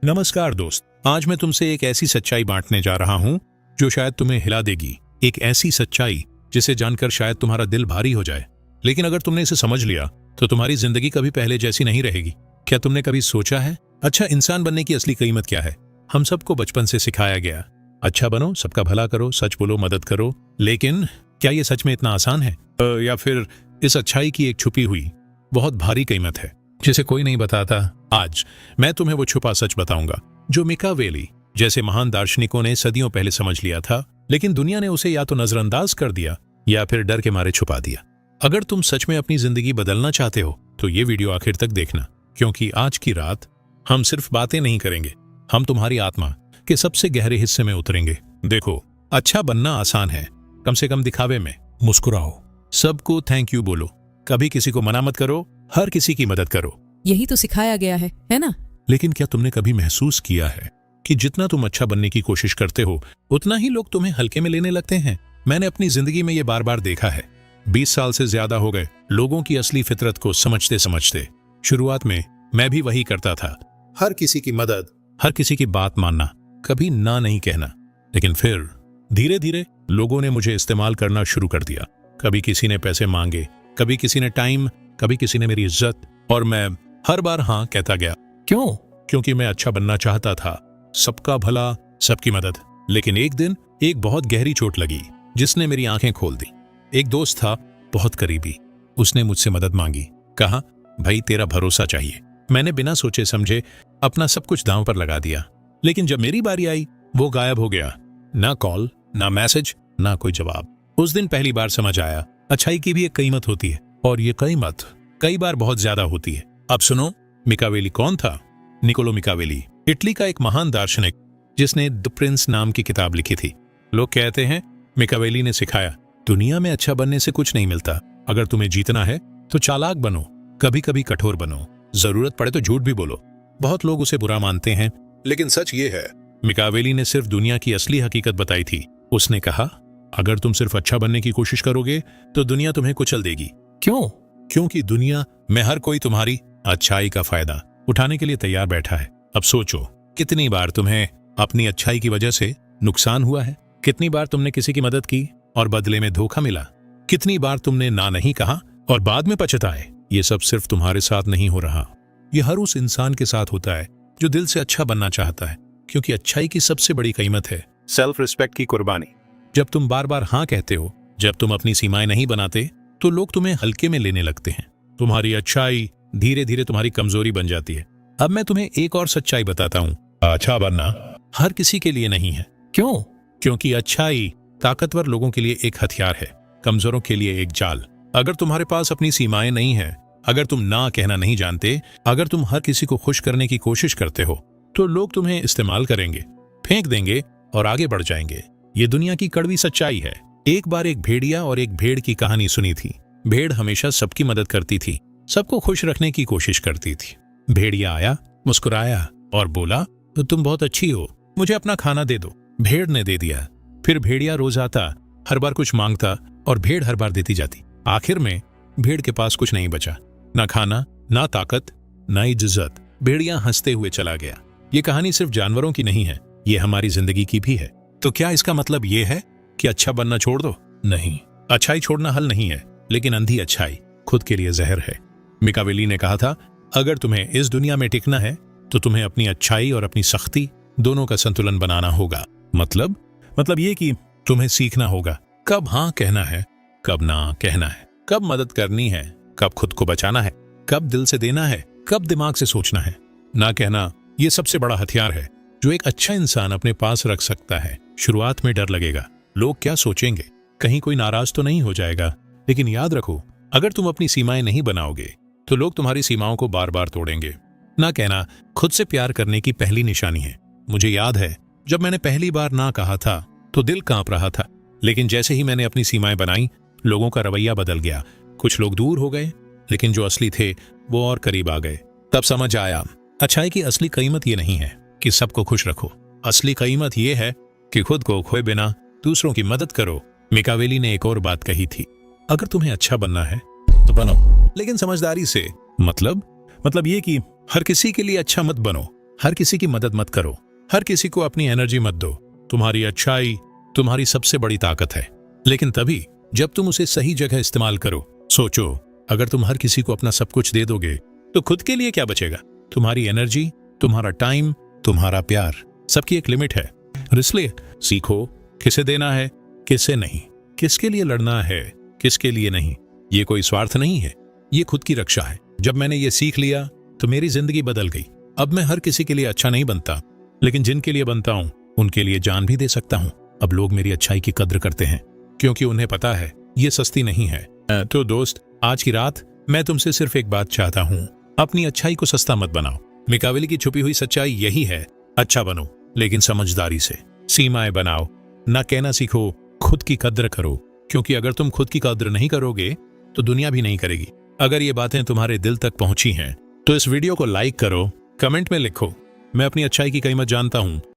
नमस्कार दोस्त, आज मैं तुमसे एक ऐसी सच्चाई बांटने जा रहा हूं जो शायद तुम्हें हिला देगी। एक ऐसी सच्चाई जिसे जानकर शायद तुम्हारा दिल भारी हो जाए, लेकिन अगर तुमने इसे समझ लिया तो तुम्हारी जिंदगी कभी पहले जैसी नहीं रहेगी। क्या तुमने कभी सोचा है, अच्छा इंसान बनने की असली कीमत क्या है? हम सबको बचपन से सिखाया गया, अच्छा बनो, सबका भला करो, सच बोलो, मदद करो। लेकिन क्या ये सच में इतना आसान है? या फिर इस अच्छाई की एक छुपी हुई बहुत भारी कीमत है जिसे कोई नहीं बताता? आज मैं तुम्हें वो छुपा सच बताऊंगा जो मिकावेली जैसे महान दार्शनिकों ने सदियों पहले समझ लिया था, लेकिन दुनिया ने उसे या तो नजरअंदाज कर दिया या फिर डर के मारे छुपा दिया। अगर तुम सच में अपनी जिंदगी बदलना चाहते हो तो ये वीडियो आखिर तक देखना, क्योंकि आज की रात हम सिर्फ बातें नहीं करेंगे, हम तुम्हारी आत्मा के सबसे गहरे हिस्से में उतरेंगे। देखो, अच्छा बनना आसान है, कम से कम दिखावे में मुस्कुराओ, सबको थैंक यू बोलो, कभी किसी को मना मत करो, हर किसी की मदद करो। यही तो सिखाया गया है ना? लेकिन क्या तुमने कभी महसूस किया है कि जितना तुम अच्छा बनने की कोशिश करते हो उतना ही लोग तुम्हें हल्के में लेने लगते हैं? मैंने अपनी जिंदगी में ये बार बार देखा है। 20 साल से ज्यादा हो गए लोगों की असली फितरत को समझते समझते। शुरुआत में मैं भी वही करता था, हर किसी की मदद, हर किसी की बात मानना, कभी ना नहीं कहना। लेकिन फिर धीरे धीरे लोगों ने मुझे इस्तेमाल करना शुरू कर दिया। कभी किसी ने पैसे मांगे, कभी किसी ने टाइम, कभी किसी ने मेरी इज्जत, और मैं हर बार हाँ कहता गया। क्यों? क्योंकि मैं अच्छा बनना चाहता था, सबका भला, सबकी मदद। लेकिन एक दिन एक बहुत गहरी चोट लगी जिसने मेरी आंखें खोल दी। एक दोस्त था, बहुत करीबी, उसने मुझसे मदद मांगी, कहा भाई तेरा भरोसा चाहिए। मैंने बिना सोचे समझे अपना सब कुछ दांव पर लगा दिया। लेकिन जब मेरी बारी आई वो गायब हो गया, ना कॉल, ना मैसेज, ना कोई जवाब। उस दिन पहली बार समझ आया, अच्छाई की भी एक कीमत होती है, और ये कीमत कई बार बहुत ज्यादा होती है। अब सुनो, मिकावेली कौन था? निकोलो मिकावेली, इटली का एक महान दार्शनिक जिसने द प्रिंस नाम की किताब लिखी थी। लोग कहते हैं मिकावेली ने सिखाया, दुनिया में अच्छा बनने से कुछ नहीं मिलता, अगर तुम्हें जीतना है तो चालाक बनो, कभी कभी कठोर बनो, जरूरत पड़े तो झूठ भी बोलो। बहुत लोग उसे बुरा मानते हैं, लेकिन सच ये है, मिकावेली ने सिर्फ दुनिया की असली हकीकत बताई थी। उसने कहा, अगर तुम सिर्फ अच्छा बनने की कोशिश करोगे तो दुनिया तुम्हें कुचल देगी। क्यों? क्योंकि दुनिया में हर कोई तुम्हारी अच्छाई का फायदा उठाने के लिए तैयार बैठा है। अब सोचो, कितनी बार तुम्हें अपनी अच्छाई की वजह से नुकसान हुआ है? कितनी बार तुमने किसी की मदद की और बदले में धोखा मिला? कितनी बार तुमने ना नहीं कहा और बाद में पछताए? ये सब सिर्फ तुम्हारे साथ नहीं हो रहा, ये हर उस इंसान के साथ होता है जो दिल से अच्छा बनना चाहता है, क्योंकि अच्छाई की सबसे बड़ी कीमत है सेल्फ रिस्पेक्ट की कुर्बानी। जब तुम बार बार हाँ कहते हो, जब तुम अपनी सीमाएं नहीं बनाते, तो लोग तुम्हें हल्के में लेने लगते हैं। तुम्हारी अच्छाई धीरे धीरे तुम्हारी कमजोरी बन जाती है। अब मैं तुम्हें एक और सच्चाई बताता हूँ, अच्छा बनना हर किसी के लिए नहीं है। क्यों? क्योंकि अच्छाई ताकतवर लोगों के लिए एक हथियार है, कमजोरों के लिए एक जाल। अगर तुम्हारे पास अपनी सीमाएं नहीं है, अगर तुम ना कहना नहीं जानते, अगर तुम हर किसी को खुश करने की कोशिश करते हो, तो लोग तुम्हें इस्तेमाल करेंगे, फेंक देंगे और आगे बढ़ जाएंगे। ये दुनिया की कड़वी सच्चाई है। एक बार एक भेड़िया और एक भेड़ की कहानी सुनी थी। भेड़ हमेशा सबकी मदद करती थी, सबको खुश रखने की कोशिश करती थी। भेड़िया आया, मुस्कुराया और बोला, तो तुम बहुत अच्छी हो, मुझे अपना खाना दे दो। भेड़ ने दे दिया। फिर भेड़िया रोज आता, हर बार कुछ मांगता और भेड़ हर बार देती जाती। आखिर में भेड़ के पास कुछ नहीं बचा, ना खाना, ना ताकत, ना इज्जत। भेड़िया हंसते हुए चला गया। ये कहानी सिर्फ जानवरों की नहीं है, ये हमारी जिंदगी की भी है। तो क्या इसका मतलब ये है कि अच्छा बनना छोड़ दो? नहीं, अच्छाई छोड़ना हल नहीं है, लेकिन अंधी अच्छाई खुद के लिए जहर है। मिकावेली ने कहा था, अगर तुम्हें इस दुनिया में टिकना है तो तुम्हें अपनी अच्छाई और अपनी सख्ती दोनों का संतुलन बनाना होगा। मतलब ये कि तुम्हें सीखना होगा कब हाँ कहना है, कब ना कहना है, कब मदद करनी है, कब खुद को बचाना है, कब दिल से देना है, कब दिमाग से सोचना है। ना कहना ये सबसे बड़ा हथियार है जो एक अच्छा इंसान अपने पास रख सकता है। शुरुआत में डर लगेगा, लोग क्या सोचेंगे, कहीं कोई नाराज तो नहीं हो जाएगा, लेकिन याद रखो, अगर तुम अपनी सीमाएं नहीं बनाओगे तो लोग तुम्हारी सीमाओं को बार बार तोड़ेंगे। ना कहना खुद से प्यार करने की पहली निशानी है। मुझे याद है, जब मैंने पहली बार ना कहा था तो दिल कांप रहा था, लेकिन जैसे ही मैंने अपनी सीमाएं बनाई, लोगों का रवैया बदल गया। कुछ लोग दूर हो गए, लेकिन जो असली थे वो और करीब आ गए। तब समझ आया, अच्छाई की असली कीमत ये नहीं है कि सबको खुश रखो, असली कीमत ये है कि खुद को खोए बिना दूसरों की मदद करो। मिकावेली ने एक और बात कही थी, अगर तुम्हें अच्छा बनना है तो बनो, लेकिन समझदारी से। मतलब ये कि हर किसी के लिए अच्छा मत बनो, हर किसी की मदद मत करो, हर किसी को अपनी एनर्जी मत दो। तुम्हारी अच्छाई तुम्हारी सबसे बड़ी ताकत है, लेकिन तभी जब तुम उसे सही जगह इस्तेमाल करो। सोचो, अगर तुम हर किसी को अपना सब कुछ दे दोगे तो खुद के लिए क्या बचेगा? तुम्हारी एनर्जी, तुम्हारा टाइम, तुम्हारा प्यार, सबकी एक लिमिट है। इसलिए सीखो किसे देना है, किसे नहीं, किसके लिए लड़ना है, किसके लिए नहीं। ये कोई स्वार्थ नहीं है, ये खुद की रक्षा है। जब मैंने ये सीख लिया तो मेरी जिंदगी बदल गई। अब मैं हर किसी के लिए अच्छा नहीं बनता, लेकिन जिनके लिए बनता हूं उनके लिए जान भी दे सकता हूं। अब लोग मेरी अच्छाई की कद्र करते हैं क्योंकि उन्हें पता है ये सस्ती नहीं है। तो दोस्त, आज की रात मैं तुमसे सिर्फ एक बात चाहता हूं, अपनी अच्छाई को सस्ता मत बनाओ। मिकावेली की छुपी हुई सच्चाई यही है, अच्छा बनो लेकिन समझदारी से। सीमाएं बनाओ, ना कहना सीखो, खुद की कद्र करो, क्योंकि अगर तुम खुद की कद्र नहीं करोगे तो दुनिया भी नहीं करेगी। अगर ये बातें तुम्हारे दिल तक पहुंची हैं तो इस वीडियो को लाइक करो, कमेंट में लिखो, मैं अपनी अच्छाई की कीमत जानता हूं